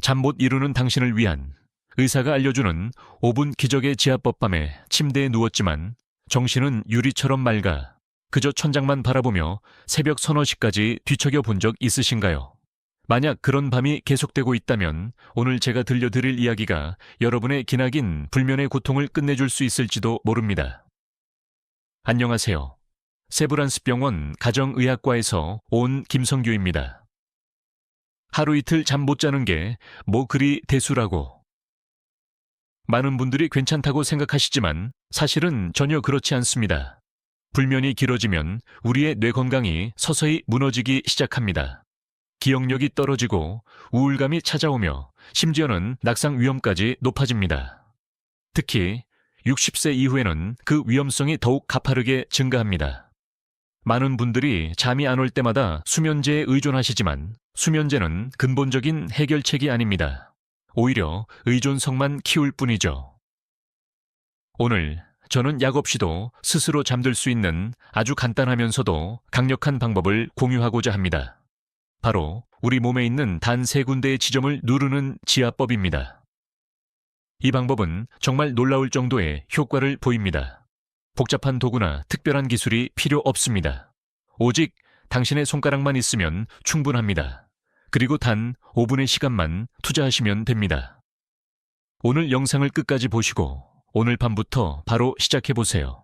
잠 못 이루는 당신을 위한 의사가 알려주는 5분 기적의 지압법밤에 침대에 누웠지만 정신은 유리처럼 맑아 그저 천장만 바라보며 새벽 서너 시까지 뒤척여 본 적 있으신가요? 만약 그런 밤이 계속되고 있다면 오늘 제가 들려드릴 이야기가 여러분의 기나긴 불면의 고통을 끝내줄 수 있을지도 모릅니다. 안녕하세요. 세브란스병원 가정의학과에서 온 김성규입니다. 하루 이틀 잠 못 자는 게 뭐 그리 대수라고. 많은 분들이 괜찮다고 생각하시지만 사실은 전혀 그렇지 않습니다. 불면이 길어지면 우리의 뇌 건강이 서서히 무너지기 시작합니다. 기억력이 떨어지고 우울감이 찾아오며 심지어는 낙상 위험까지 높아집니다. 특히 60세 이후에는 그 위험성이 더욱 가파르게 증가합니다. 많은 분들이 잠이 안 올 때마다 수면제에 의존하시지만 수면제는 근본적인 해결책이 아닙니다. 오히려 의존성만 키울 뿐이죠. 오늘 저는 약 없이도 스스로 잠들 수 있는 아주 간단하면서도 강력한 방법을 공유하고자 합니다. 바로 우리 몸에 있는 단 3군데의 지점을 누르는 지압법입니다. 이 방법은 정말 놀라울 정도의 효과를 보입니다. 복잡한 도구나 특별한 기술이 필요 없습니다. 오직 당신의 손가락만 있으면 충분합니다. 그리고 단 5분의 시간만 투자하시면 됩니다. 오늘 영상을 끝까지 보시고 오늘 밤부터 바로 시작해보세요.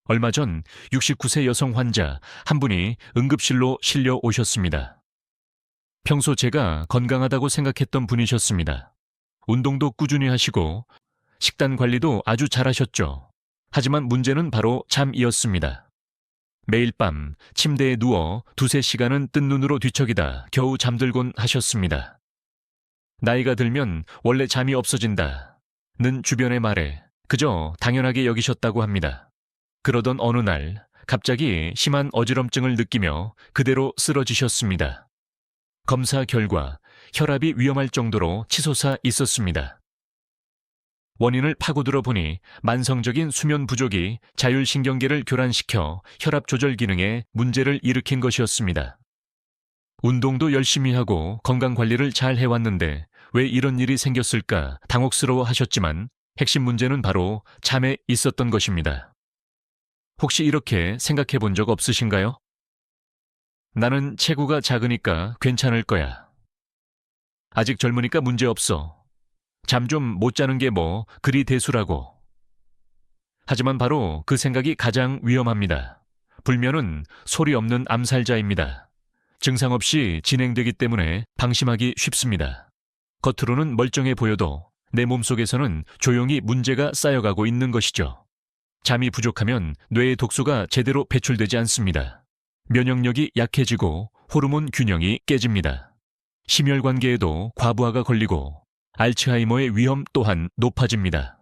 얼마 전 69세 여성 환자 한 분이 응급실로 실려 오셨습니다. 평소 제가 건강하다고 생각했던 분이셨습니다. 운동도 꾸준히 하시고 식단 관리도 아주 잘하셨죠. 하지만 문제는 바로 잠이었습니다. 매일 밤 침대에 누워 2~3시간은 뜬 눈으로 뒤척이다 겨우 잠들곤 하셨습니다. 나이가 들면 원래 잠이 없어진다는 주변의 말에 그저 당연하게 여기셨다고 합니다. 그러던 어느 날 갑자기 심한 어지럼증을 느끼며 그대로 쓰러지셨습니다. 검사 결과 혈압이 위험할 정도로 치솟아 있었습니다. 원인을 파고들어 보니 만성적인 수면 부족이 자율신경계를 교란시켜 혈압 조절 기능에 문제를 일으킨 것이었습니다. 운동도 열심히 하고 건강관리를 잘 해왔는데 왜 이런 일이 생겼을까 당혹스러워 하셨지만 핵심 문제는 바로 잠에 있었던 것입니다. 혹시 이렇게 생각해 본 적 없으신가요? 나는 체구가 작으니까 괜찮을 거야. 아직 젊으니까 문제 없어. 잠 좀 못 자는 게 뭐 그리 대수라고. 하지만 바로 그 생각이 가장 위험합니다. 불면은 소리 없는 암살자입니다. 증상 없이 진행되기 때문에 방심하기 쉽습니다. 겉으로는 멀쩡해 보여도 내 몸속에서는 조용히 문제가 쌓여가고 있는 것이죠. 잠이 부족하면 뇌의 독소가 제대로 배출되지 않습니다. 면역력이 약해지고 호르몬 균형이 깨집니다. 심혈관계에도 과부하가 걸리고 알츠하이머의 위험 또한 높아집니다.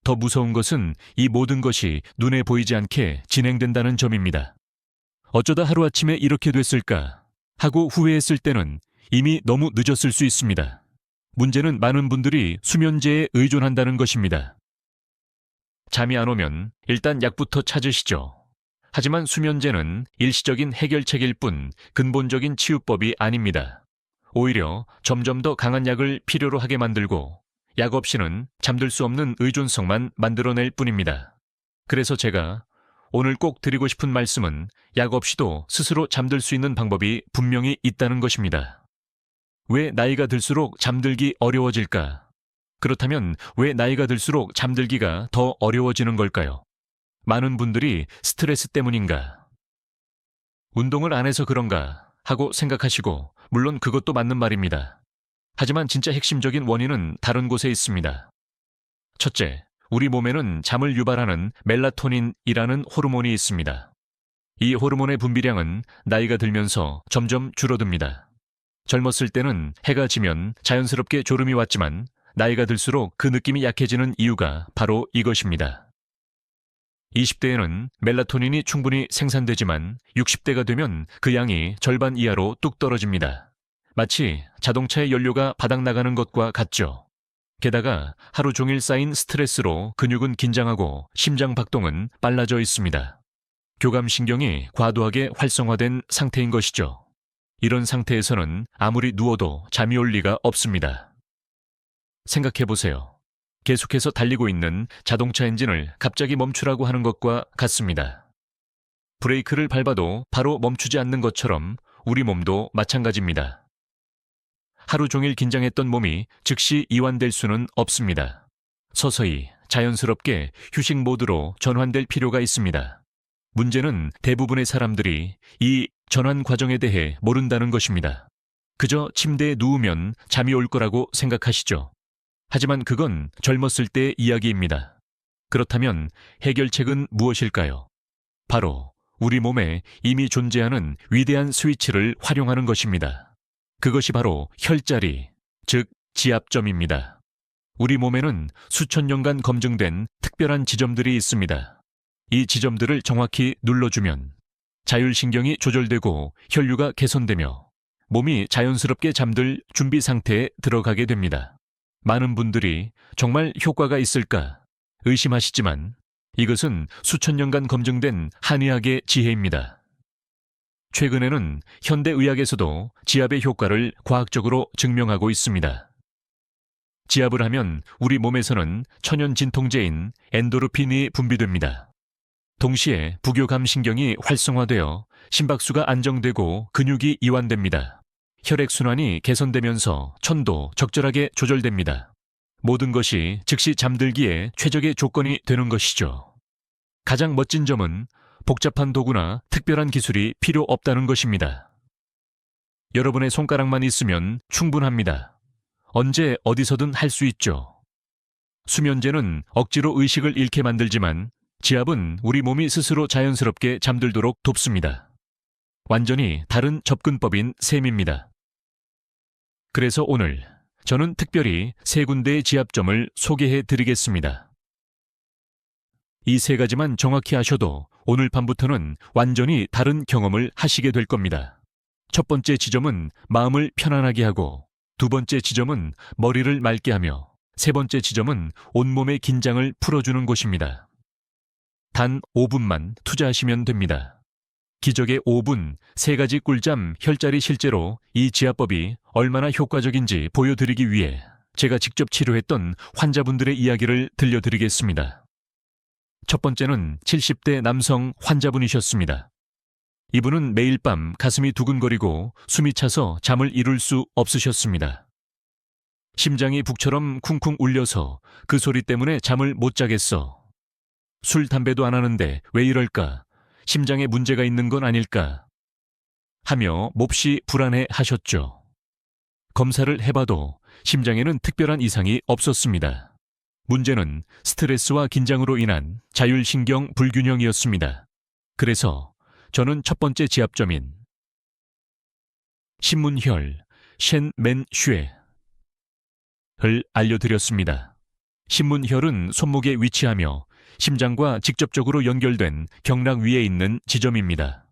더 무서운 것은 이 모든 것이 눈에 보이지 않게 진행된다는 점입니다. 어쩌다 하루아침에 이렇게 됐을까 하고 후회했을 때는 이미 너무 늦었을 수 있습니다. 문제는 많은 분들이 수면제에 의존한다는 것입니다. 잠이 안 오면 일단 약부터 찾으시죠. 하지만 수면제는 일시적인 해결책일 뿐 근본적인 치유법이 아닙니다. 오히려 점점 더 강한 약을 필요로 하게 만들고 약 없이는 잠들 수 없는 의존성만 만들어낼 뿐입니다. 그래서 제가 오늘 꼭 드리고 싶은 말씀은 약 없이도 스스로 잠들 수 있는 방법이 분명히 있다는 것입니다. 왜 나이가 들수록 잠들기 어려워질까? 그렇다면 왜 나이가 들수록 잠들기가 더 어려워지는 걸까요? 많은 분들이 스트레스 때문인가? 운동을 안 해서 그런가? 하고 생각하시고 물론 그것도 맞는 말입니다. 하지만 진짜 핵심적인 원인은 다른 곳에 있습니다. 첫째, 우리 몸에는 잠을 유발하는 멜라토닌이라는 호르몬이 있습니다. 이 호르몬의 분비량은 나이가 들면서 점점 줄어듭니다. 젊었을 때는 해가 지면 자연스럽게 졸음이 왔지만 나이가 들수록 그 느낌이 약해지는 이유가 바로 이것입니다. 20대에는 멜라토닌이 충분히 생산되지만 60대가 되면 그 양이 절반 이하로 뚝 떨어집니다. 마치 자동차의 연료가 바닥나가는 것과 같죠. 게다가 하루 종일 쌓인 스트레스로 근육은 긴장하고 심장 박동은 빨라져 있습니다. 교감신경이 과도하게 활성화된 상태인 것이죠. 이런 상태에서는 아무리 누워도 잠이 올 리가 없습니다. 생각해보세요. 계속해서 달리고 있는 자동차 엔진을 갑자기 멈추라고 하는 것과 같습니다. 브레이크를 밟아도 바로 멈추지 않는 것처럼 우리 몸도 마찬가지입니다. 하루 종일 긴장했던 몸이 즉시 이완될 수는 없습니다. 서서히 자연스럽게 휴식 모드로 전환될 필요가 있습니다. 문제는 대부분의 사람들이 이 전환 과정에 대해 모른다는 것입니다. 그저 침대에 누우면 잠이 올 거라고 생각하시죠. 하지만 그건 젊었을 때의 이야기입니다. 그렇다면 해결책은 무엇일까요? 바로 우리 몸에 이미 존재하는 위대한 스위치를 활용하는 것입니다. 그것이 바로 혈자리, 즉 지압점입니다. 우리 몸에는 수천 년간 검증된 특별한 지점들이 있습니다. 이 지점들을 정확히 눌러주면 자율신경이 조절되고 혈류가 개선되며 몸이 자연스럽게 잠들 준비 상태에 들어가게 됩니다. 많은 분들이 정말 효과가 있을까 의심하시지만 이것은 수천 년간 검증된 한의학의 지혜입니다. 최근에는 현대의학에서도 지압의 효과를 과학적으로 증명하고 있습니다. 지압을 하면 우리 몸에서는 천연 진통제인 엔도르핀이 분비됩니다. 동시에 부교감신경이 활성화되어 심박수가 안정되고 근육이 이완됩니다. 혈액순환이 개선되면서 천도 적절하게 조절됩니다. 모든 것이 즉시 잠들기에 최적의 조건이 되는 것이죠. 가장 멋진 점은 복잡한 도구나 특별한 기술이 필요 없다는 것입니다. 여러분의 손가락만 있으면 충분합니다. 언제 어디서든 할 수 있죠. 수면제는 억지로 의식을 잃게 만들지만 지압은 우리 몸이 스스로 자연스럽게 잠들도록 돕습니다. 완전히 다른 접근법인 셈입니다. 그래서 오늘 저는 특별히 세 군데의 지압점을 소개해 드리겠습니다. 이 세 가지만 정확히 하셔도 오늘 밤부터는 완전히 다른 경험을 하시게 될 겁니다. 첫 번째 지점은 마음을 편안하게 하고, 두 번째 지점은 머리를 맑게 하며, 세 번째 지점은 온몸의 긴장을 풀어주는 곳입니다. 단 5분만 투자하시면 됩니다. 기적의 5분, 세 가지 꿀잠 혈자리. 실제로 이 지압법이 얼마나 효과적인지 보여드리기 위해 제가 직접 치료했던 환자분들의 이야기를 들려드리겠습니다. 첫 번째는 70대 남성 환자분이셨습니다. 이분은 매일 밤 가슴이 두근거리고 숨이 차서 잠을 이룰 수 없으셨습니다. 심장이 북처럼 쿵쿵 울려서 그 소리 때문에 잠을 못 자겠어. 술, 담배도 안 하는데 왜 이럴까? 심장에 문제가 있는 건 아닐까? 하며 몹시 불안해 하셨죠. 검사를 해봐도 심장에는 특별한 이상이 없었습니다. 문제는 스트레스와 긴장으로 인한 자율신경 불균형이었습니다. 그래서 저는 첫 번째 지압점인 신문혈 셴맨쉐를 알려드렸습니다. 신문혈은 손목에 위치하며 심장과 직접적으로 연결된 경락 위에 있는 지점입니다.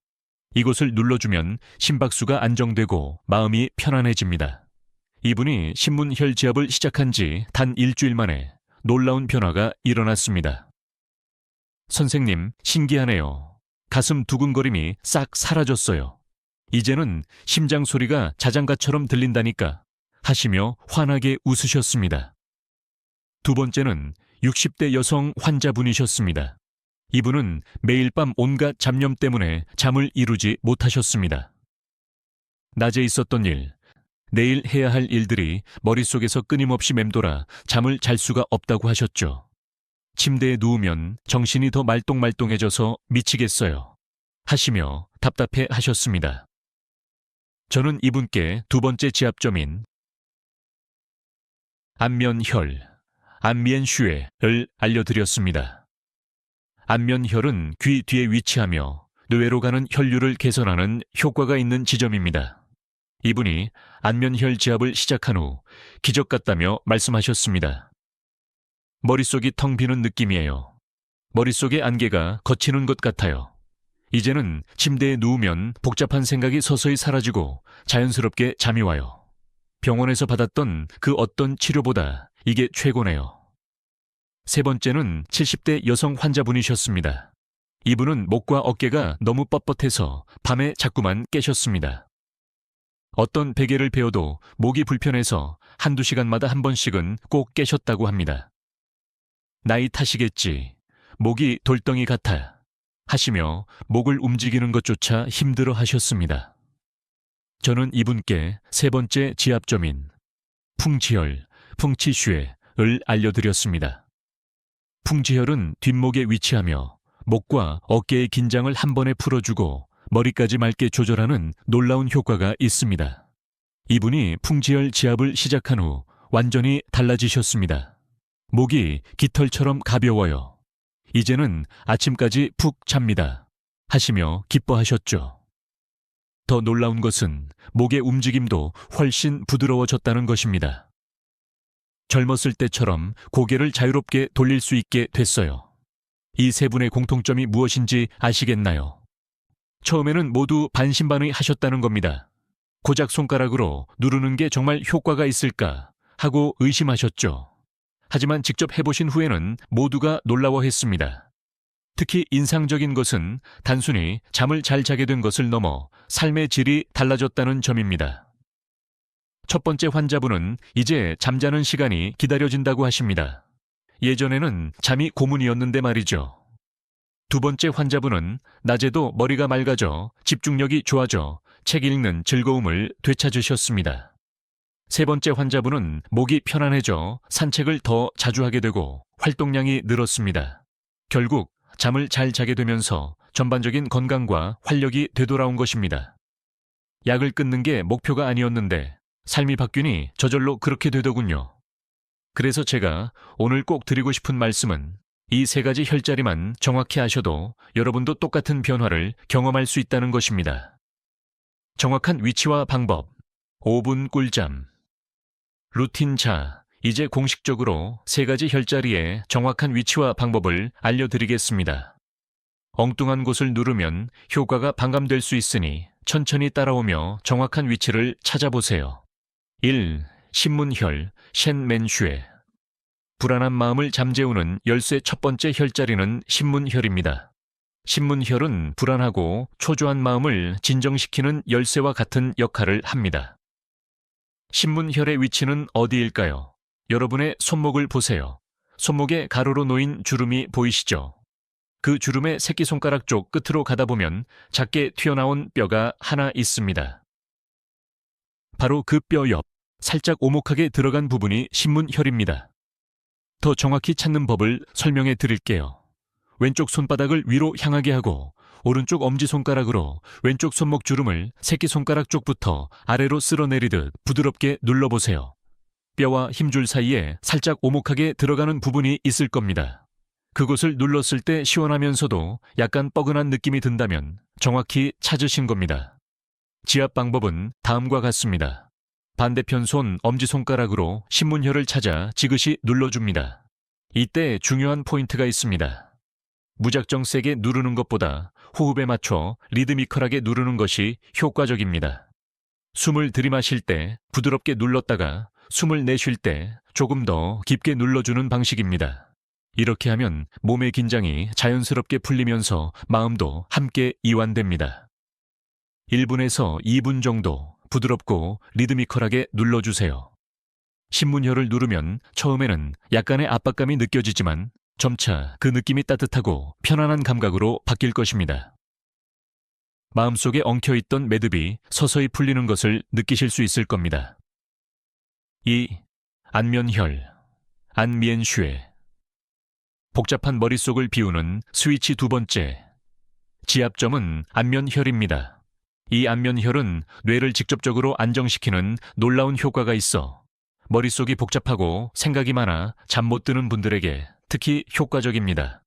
이곳을 눌러주면 심박수가 안정되고 마음이 편안해집니다. 이분이 신문혈 지압을 시작한 지 단 일주일 만에 놀라운 변화가 일어났습니다. 선생님, 신기하네요. 가슴 두근거림이 싹 사라졌어요. 이제는 심장 소리가 자장가처럼 들린다니까 하시며 환하게 웃으셨습니다. 두 번째는 60대 여성 환자분이셨습니다. 이분은 매일 밤 온갖 잡념 때문에 잠을 이루지 못하셨습니다. 낮에 있었던 일, 내일 해야 할 일들이 머릿속에서 끊임없이 맴돌아 잠을 잘 수가 없다고 하셨죠. 침대에 누우면 정신이 더 말똥말똥해져서 미치겠어요. 하시며 답답해 하셨습니다. 저는 이분께 두 번째 지압점인 안면혈, 안면슈에를 알려드렸습니다. 안면혈은 귀 뒤에 위치하며 뇌로 가는 혈류를 개선하는 효과가 있는 지점입니다. 이분이 안면혈 지압을 시작한 후 기적 같다며 말씀하셨습니다. 머릿속이 텅 비는 느낌이에요. 머릿속의 안개가 걷히는 것 같아요. 이제는 침대에 누우면 복잡한 생각이 서서히 사라지고 자연스럽게 잠이 와요. 병원에서 받았던 그 어떤 치료보다 이게 최고네요. 세 번째는 70대 여성 환자분이셨습니다. 이분은 목과 어깨가 너무 뻣뻣해서 밤에 자꾸만 깨셨습니다. 어떤 베개를 베어도 목이 불편해서 한두 시간마다 한 번씩은 꼭 깨셨다고 합니다. 나이 탓이겠지. 목이 돌덩이 같아. 하시며 목을 움직이는 것조차 힘들어 하셨습니다. 저는 이분께 세 번째 지압점인 풍지혈, 풍치슈에를 알려드렸습니다. 풍지혈은 뒷목에 위치하며 목과 어깨의 긴장을 한 번에 풀어주고 머리까지 맑게 조절하는 놀라운 효과가 있습니다. 이분이 풍지혈 지압을 시작한 후 완전히 달라지셨습니다. 목이 깃털처럼 가벼워요. 이제는 아침까지 푹 잡니다. 하시며 기뻐하셨죠. 더 놀라운 것은 목의 움직임도 훨씬 부드러워졌다는 것입니다. 젊었을 때처럼 고개를 자유롭게 돌릴 수 있게 됐어요. 이 세 분의 공통점이 무엇인지 아시겠나요? 처음에는 모두 반신반의 하셨다는 겁니다. 고작 손가락으로 누르는 게 정말 효과가 있을까 하고 의심하셨죠. 하지만 직접 해보신 후에는 모두가 놀라워했습니다. 특히 인상적인 것은 단순히 잠을 잘 자게 된 것을 넘어 삶의 질이 달라졌다는 점입니다. 첫 번째 환자분은 이제 잠자는 시간이 기다려진다고 하십니다. 예전에는 잠이 고문이었는데 말이죠. 두 번째 환자분은 낮에도 머리가 맑아져 집중력이 좋아져 책 읽는 즐거움을 되찾으셨습니다. 세 번째 환자분은 목이 편안해져 산책을 더 자주 하게 되고 활동량이 늘었습니다. 결국 잠을 잘 자게 되면서 전반적인 건강과 활력이 되돌아온 것입니다. 약을 끊는 게 목표가 아니었는데 삶이 바뀌니 저절로 그렇게 되더군요. 그래서 제가 오늘 꼭 드리고 싶은 말씀은 이 세 가지 혈자리만 정확히 아셔도 여러분도 똑같은 변화를 경험할 수 있다는 것입니다. 정확한 위치와 방법, 5분 꿀잠. 루틴 자, 이제 공식적으로 세 가지 혈자리의 정확한 위치와 방법을 알려드리겠습니다. 엉뚱한 곳을 누르면 효과가 반감될 수 있으니 천천히 따라오며 정확한 위치를 찾아보세요. 1. 신문혈, 셴맨슈에. 불안한 마음을 잠재우는 열쇠 첫 번째 혈자리는 신문혈입니다. 신문혈은 불안하고 초조한 마음을 진정시키는 열쇠와 같은 역할을 합니다. 신문혈의 위치는 어디일까요? 여러분의 손목을 보세요. 손목에 가로로 놓인 주름이 보이시죠? 그 주름의 새끼손가락 쪽 끝으로 가다 보면 작게 튀어나온 뼈가 하나 있습니다. 바로 그 뼈 옆, 살짝 오목하게 들어간 부분이 신문혈입니다. 더 정확히 찾는 법을 설명해 드릴게요. 왼쪽 손바닥을 위로 향하게 하고 오른쪽 엄지손가락으로 왼쪽 손목 주름을 새끼손가락 쪽부터 아래로 쓸어내리듯 부드럽게 눌러보세요. 뼈와 힘줄 사이에 살짝 오목하게 들어가는 부분이 있을 겁니다. 그곳을 눌렀을 때 시원하면서도 약간 뻐근한 느낌이 든다면 정확히 찾으신 겁니다. 지압 방법은 다음과 같습니다. 반대편 손 엄지손가락으로 신문혈을 찾아 지그시 눌러줍니다. 이때 중요한 포인트가 있습니다. 무작정 세게 누르는 것보다 호흡에 맞춰 리드미컬하게 누르는 것이 효과적입니다. 숨을 들이마실 때 부드럽게 눌렀다가 숨을 내쉴 때 조금 더 깊게 눌러주는 방식입니다. 이렇게 하면 몸의 긴장이 자연스럽게 풀리면서 마음도 함께 이완됩니다. 1분에서 2분 정도 부드럽고 리드미컬하게 눌러주세요. 신문혈을 누르면 처음에는 약간의 압박감이 느껴지지만 점차 그 느낌이 따뜻하고 편안한 감각으로 바뀔 것입니다. 마음속에 엉켜있던 매듭이 서서히 풀리는 것을 느끼실 수 있을 겁니다. 2. 안면혈, 안미엔슈에. 복잡한 머릿속을 비우는 스위치 두 번째. 지압점은 안면혈입니다. 이 안면혈은 뇌를 직접적으로 안정시키는 놀라운 효과가 있어 머릿속이 복잡하고 생각이 많아 잠 못 드는 분들에게 특히 효과적입니다.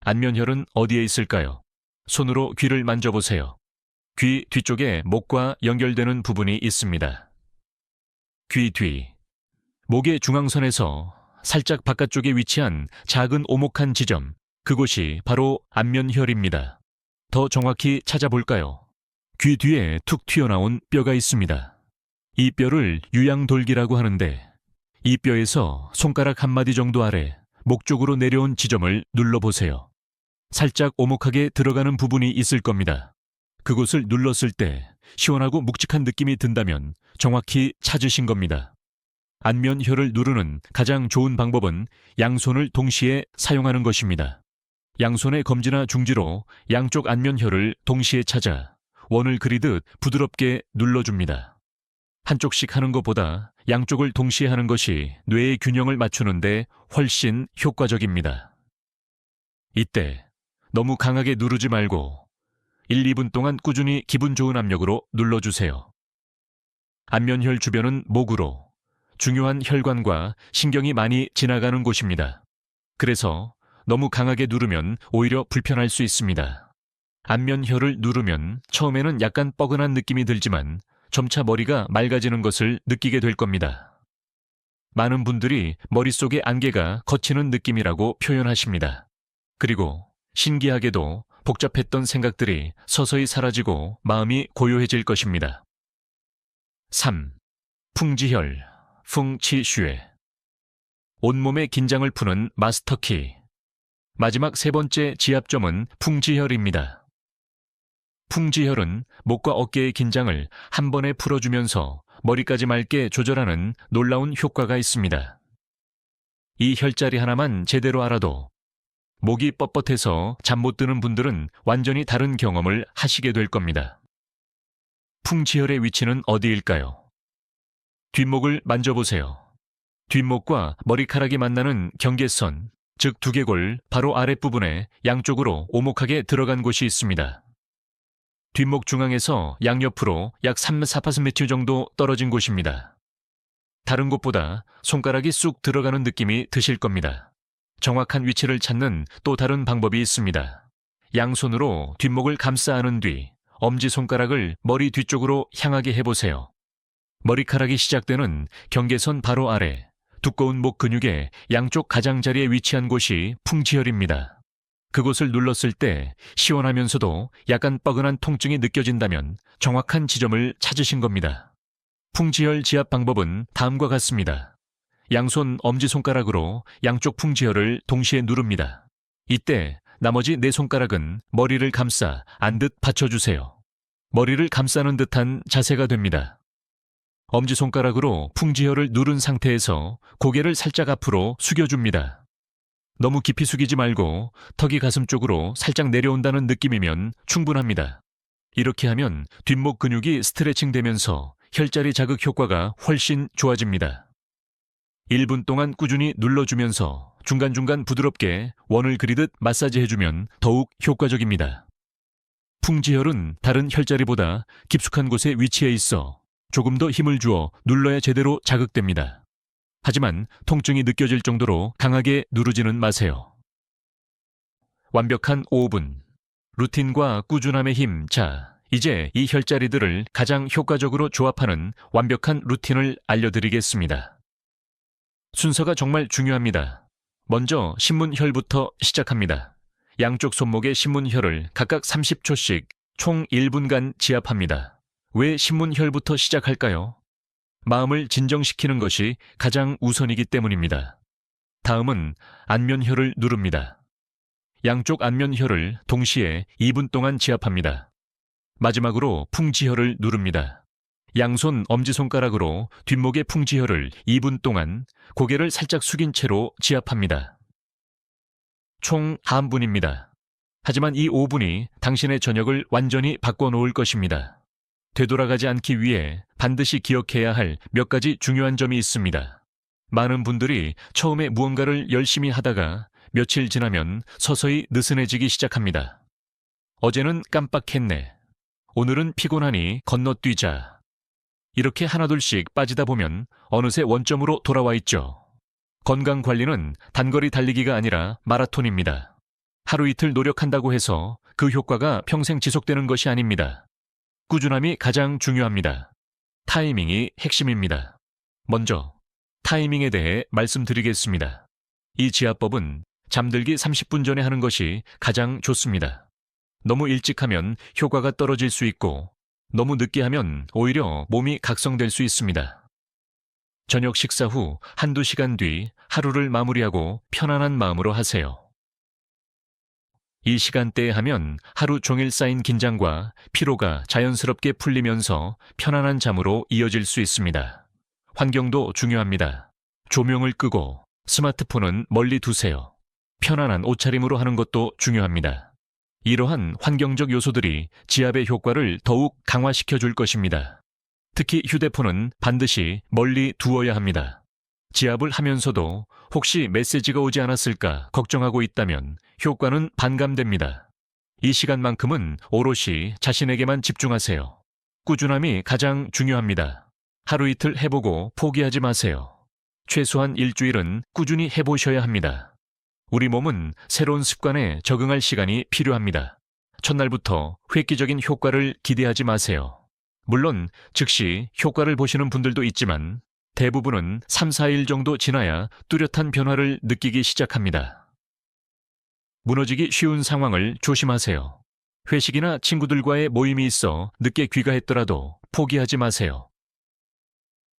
안면혈은 어디에 있을까요? 손으로 귀를 만져보세요. 귀 뒤쪽에 목과 연결되는 부분이 있습니다. 귀 뒤. 목의 중앙선에서 살짝 바깥쪽에 위치한 작은 오목한 지점, 그곳이 바로 안면혈입니다. 더 정확히 찾아볼까요? 귀 뒤에 툭 튀어나온 뼈가 있습니다. 이 뼈를 유양돌기라고 하는데 이 뼈에서 손가락 한 마디 정도 아래 목 쪽으로 내려온 지점을 눌러보세요. 살짝 오목하게 들어가는 부분이 있을 겁니다. 그곳을 눌렀을 때 시원하고 묵직한 느낌이 든다면 정확히 찾으신 겁니다. 안면혈을 누르는 가장 좋은 방법은 양손을 동시에 사용하는 것입니다. 양손의 검지나 중지로 양쪽 안면혈을 동시에 찾아 원을 그리듯 부드럽게 눌러줍니다. 한쪽씩 하는 것보다 양쪽을 동시에 하는 것이 뇌의 균형을 맞추는데 훨씬 효과적입니다. 이때 너무 강하게 누르지 말고 1, 2분 동안 꾸준히 기분 좋은 압력으로 눌러주세요. 안면혈 주변은 목으로 중요한 혈관과 신경이 많이 지나가는 곳입니다. 그래서 너무 강하게 누르면 오히려 불편할 수 있습니다. 안면혈을 누르면 처음에는 약간 뻐근한 느낌이 들지만 점차 머리가 맑아지는 것을 느끼게 될 겁니다. 많은 분들이 머릿속의 안개가 걷히는 느낌이라고 표현하십니다. 그리고 신기하게도 복잡했던 생각들이 서서히 사라지고 마음이 고요해질 것입니다. 3. 풍지혈, 풍치슈에. 온몸의 긴장을 푸는 마스터키. 마지막 세 번째 지압점은 풍지혈입니다. 풍지혈은 목과 어깨의 긴장을 한 번에 풀어주면서 머리까지 맑게 조절하는 놀라운 효과가 있습니다. 이 혈자리 하나만 제대로 알아도 목이 뻣뻣해서 잠 못 드는 분들은 완전히 다른 경험을 하시게 될 겁니다. 풍지혈의 위치는 어디일까요? 뒷목을 만져보세요. 뒷목과 머리카락이 만나는 경계선, 즉 두개골 바로 아랫부분에 양쪽으로 오목하게 들어간 곳이 있습니다. 뒷목 중앙에서 양옆으로 약 3-4mm 정도 떨어진 곳입니다. 다른 곳보다 손가락이 쑥 들어가는 느낌이 드실 겁니다. 정확한 위치를 찾는 또 다른 방법이 있습니다. 양손으로 뒷목을 감싸 안은 뒤 엄지손가락을 머리 뒤쪽으로 향하게 해보세요. 머리카락이 시작되는 경계선 바로 아래 두꺼운 목 근육의 양쪽 가장자리에 위치한 곳이 풍지혈입니다. 그곳을 눌렀을 때 시원하면서도 약간 뻐근한 통증이 느껴진다면 정확한 지점을 찾으신 겁니다. 풍지혈 지압 방법은 다음과 같습니다. 양손 엄지손가락으로 양쪽 풍지혈을 동시에 누릅니다. 이때 나머지 네 손가락은 머리를 감싸 안듯 받쳐주세요. 머리를 감싸는 듯한 자세가 됩니다. 엄지손가락으로 풍지혈을 누른 상태에서 고개를 살짝 앞으로 숙여줍니다. 너무 깊이 숙이지 말고 턱이 가슴 쪽으로 살짝 내려온다는 느낌이면 충분합니다. 이렇게 하면 뒷목 근육이 스트레칭 되면서 혈자리 자극 효과가 훨씬 좋아집니다. 1분 동안 꾸준히 눌러주면서 중간중간 부드럽게 원을 그리듯 마사지해주면 더욱 효과적입니다. 풍지혈은 다른 혈자리보다 깊숙한 곳에 위치해 있어 조금 더 힘을 주어 눌러야 제대로 자극됩니다. 하지만 통증이 느껴질 정도로 강하게 누르지는 마세요. 완벽한 5분. 루틴과 꾸준함의 힘. 자, 이제 이 혈자리들을 가장 효과적으로 조합하는 완벽한 루틴을 알려드리겠습니다. 순서가 정말 중요합니다. 먼저 신문혈부터 시작합니다. 양쪽 손목의 신문혈을 각각 30초씩 총 1분간 지압합니다. 왜 신문혈부터 시작할까요? 마음을 진정시키는 것이 가장 우선이기 때문입니다. 다음은 안면혈을 누릅니다. 양쪽 안면혈을 동시에 2분 동안 지압합니다. 마지막으로 풍지혈을 누릅니다. 양손 엄지손가락으로 뒷목의 풍지혈을 2분 동안 고개를 살짝 숙인 채로 지압합니다. 총 1분입니다. 하지만 이 5분이 당신의 저녁을 완전히 바꿔놓을 것입니다. 되돌아가지 않기 위해 반드시 기억해야 할 몇 가지 중요한 점이 있습니다. 많은 분들이 처음에 무언가를 열심히 하다가 며칠 지나면 서서히 느슨해지기 시작합니다. 어제는 깜빡했네. 오늘은 피곤하니 건너뛰자. 이렇게 하나둘씩 빠지다 보면 어느새 원점으로 돌아와 있죠. 건강관리는 단거리 달리기가 아니라 마라톤입니다. 하루 이틀 노력한다고 해서 그 효과가 평생 지속되는 것이 아닙니다. 꾸준함이 가장 중요합니다. 타이밍이 핵심입니다. 먼저 타이밍에 대해 말씀드리겠습니다. 이 지압법은 잠들기 30분 전에 하는 것이 가장 좋습니다. 너무 일찍 하면 효과가 떨어질 수 있고 너무 늦게 하면 오히려 몸이 각성될 수 있습니다. 저녁 식사 후 1-2시간 뒤 하루를 마무리하고 편안한 마음으로 하세요. 이 시간대에 하면 하루 종일 쌓인 긴장과 피로가 자연스럽게 풀리면서 편안한 잠으로 이어질 수 있습니다. 환경도 중요합니다. 조명을 끄고 스마트폰은 멀리 두세요. 편안한 옷차림으로 하는 것도 중요합니다. 이러한 환경적 요소들이 지압의 효과를 더욱 강화시켜 줄 것입니다. 특히 휴대폰은 반드시 멀리 두어야 합니다. 지압을 하면서도 혹시 메시지가 오지 않았을까 걱정하고 있다면 효과는 반감됩니다. 이 시간만큼은 오롯이 자신에게만 집중하세요. 꾸준함이 가장 중요합니다. 하루 이틀 해보고 포기하지 마세요. 최소한 일주일은 꾸준히 해보셔야 합니다. 우리 몸은 새로운 습관에 적응할 시간이 필요합니다. 첫날부터 획기적인 효과를 기대하지 마세요. 물론 즉시 효과를 보시는 분들도 있지만 대부분은 3, 4일 정도 지나야 뚜렷한 변화를 느끼기 시작합니다. 무너지기 쉬운 상황을 조심하세요. 회식이나 친구들과의 모임이 있어 늦게 귀가했더라도 포기하지 마세요.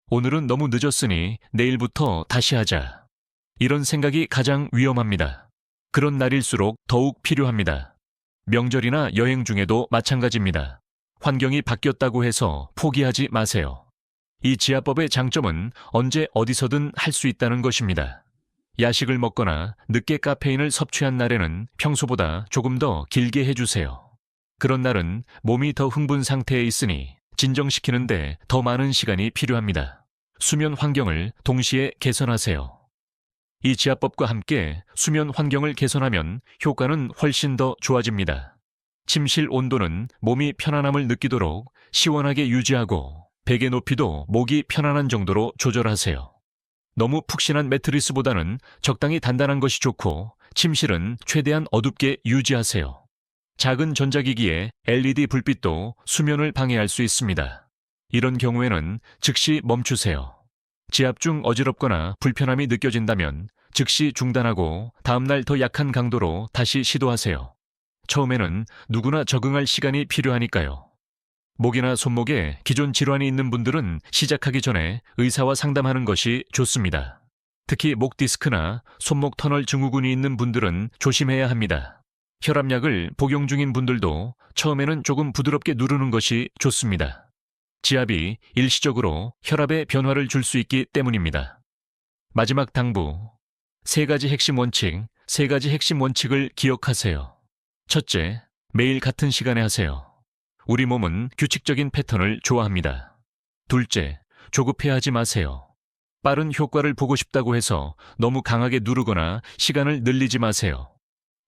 오늘은 너무 늦었으니 내일부터 다시 하자. 이런 생각이 가장 위험합니다. 그런 날일수록 더욱 필요합니다. 명절이나 여행 중에도 마찬가지입니다. 환경이 바뀌었다고 해서 포기하지 마세요. 이 지압법의 장점은 언제 어디서든 할 수 있다는 것입니다. 야식을 먹거나 늦게 카페인을 섭취한 날에는 평소보다 조금 더 길게 해주세요. 그런 날은 몸이 더 흥분 상태에 있으니 진정시키는데 더 많은 시간이 필요합니다. 수면 환경을 동시에 개선하세요. 이 지압법과 함께 수면 환경을 개선하면 효과는 훨씬 더 좋아집니다. 침실 온도는 몸이 편안함을 느끼도록 시원하게 유지하고 베개 높이도 목이 편안한 정도로 조절하세요. 너무 푹신한 매트리스보다는 적당히 단단한 것이 좋고 침실은 최대한 어둡게 유지하세요. 작은 전자기기에 LED 불빛도 수면을 방해할 수 있습니다. 이런 경우에는 즉시 멈추세요. 지압 중 어지럽거나 불편함이 느껴진다면 즉시 중단하고 다음날 더 약한 강도로 다시 시도하세요. 처음에는 누구나 적응할 시간이 필요하니까요. 목이나 손목에 기존 질환이 있는 분들은 시작하기 전에 의사와 상담하는 것이 좋습니다. 특히 목 디스크나 손목 터널 증후군이 있는 분들은 조심해야 합니다. 혈압약을 복용 중인 분들도 처음에는 조금 부드럽게 누르는 것이 좋습니다. 지압이 일시적으로 혈압에 변화를 줄 수 있기 때문입니다. 마지막 당부, 세 가지 핵심 원칙을 기억하세요. 첫째, 매일 같은 시간에 하세요. 우리 몸은 규칙적인 패턴을 좋아합니다. 둘째, 조급해하지 마세요. 빠른 효과를 보고 싶다고 해서 너무 강하게 누르거나 시간을 늘리지 마세요.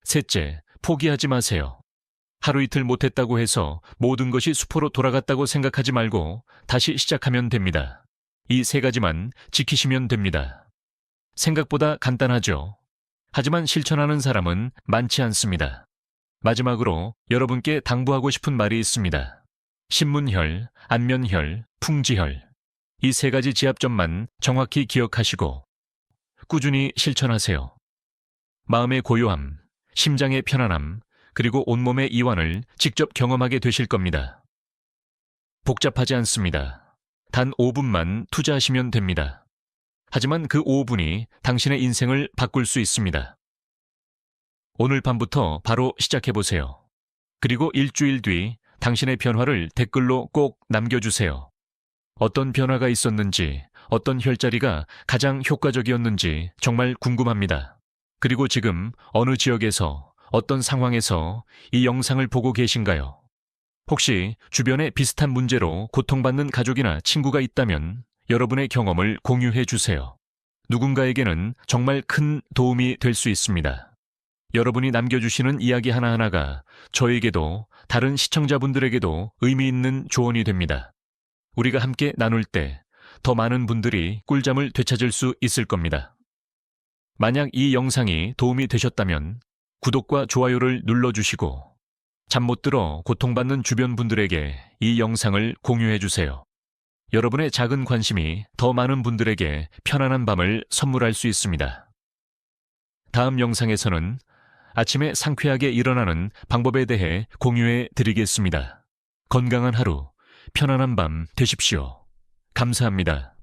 셋째, 포기하지 마세요. 하루 이틀 못했다고 해서 모든 것이 수포로 돌아갔다고 생각하지 말고 다시 시작하면 됩니다. 이 세 가지만 지키시면 됩니다. 생각보다 간단하죠. 하지만 실천하는 사람은 많지 않습니다. 마지막으로 여러분께 당부하고 싶은 말이 있습니다. 신문혈, 안면혈, 풍지혈. 이 세 가지 지압점만 정확히 기억하시고 꾸준히 실천하세요. 마음의 고요함, 심장의 편안함, 그리고 온몸의 이완을 직접 경험하게 되실 겁니다. 복잡하지 않습니다. 단 5분만 투자하시면 됩니다. 하지만 그 5분이 당신의 인생을 바꿀 수 있습니다. 오늘 밤부터 바로 시작해보세요. 그리고 일주일 뒤 당신의 변화를 댓글로 꼭 남겨주세요. 어떤 변화가 있었는지, 어떤 혈자리가 가장 효과적이었는지 정말 궁금합니다. 그리고 지금 어느 지역에서, 어떤 상황에서 이 영상을 보고 계신가요? 혹시 주변에 비슷한 문제로 고통받는 가족이나 친구가 있다면 여러분의 경험을 공유해 주세요. 누군가에게는 정말 큰 도움이 될 수 있습니다. 여러분이 남겨주시는 이야기 하나하나가 저에게도 다른 시청자분들에게도 의미 있는 조언이 됩니다. 우리가 함께 나눌 때 더 많은 분들이 꿀잠을 되찾을 수 있을 겁니다. 만약 이 영상이 도움이 되셨다면 구독과 좋아요를 눌러주시고 잠 못 들어 고통받는 주변 분들에게 이 영상을 공유해 주세요. 여러분의 작은 관심이 더 많은 분들에게 편안한 밤을 선물할 수 있습니다. 다음 영상에서는 아침에 상쾌하게 일어나는 방법에 대해 공유해 드리겠습니다. 건강한 하루, 편안한 밤 되십시오. 감사합니다.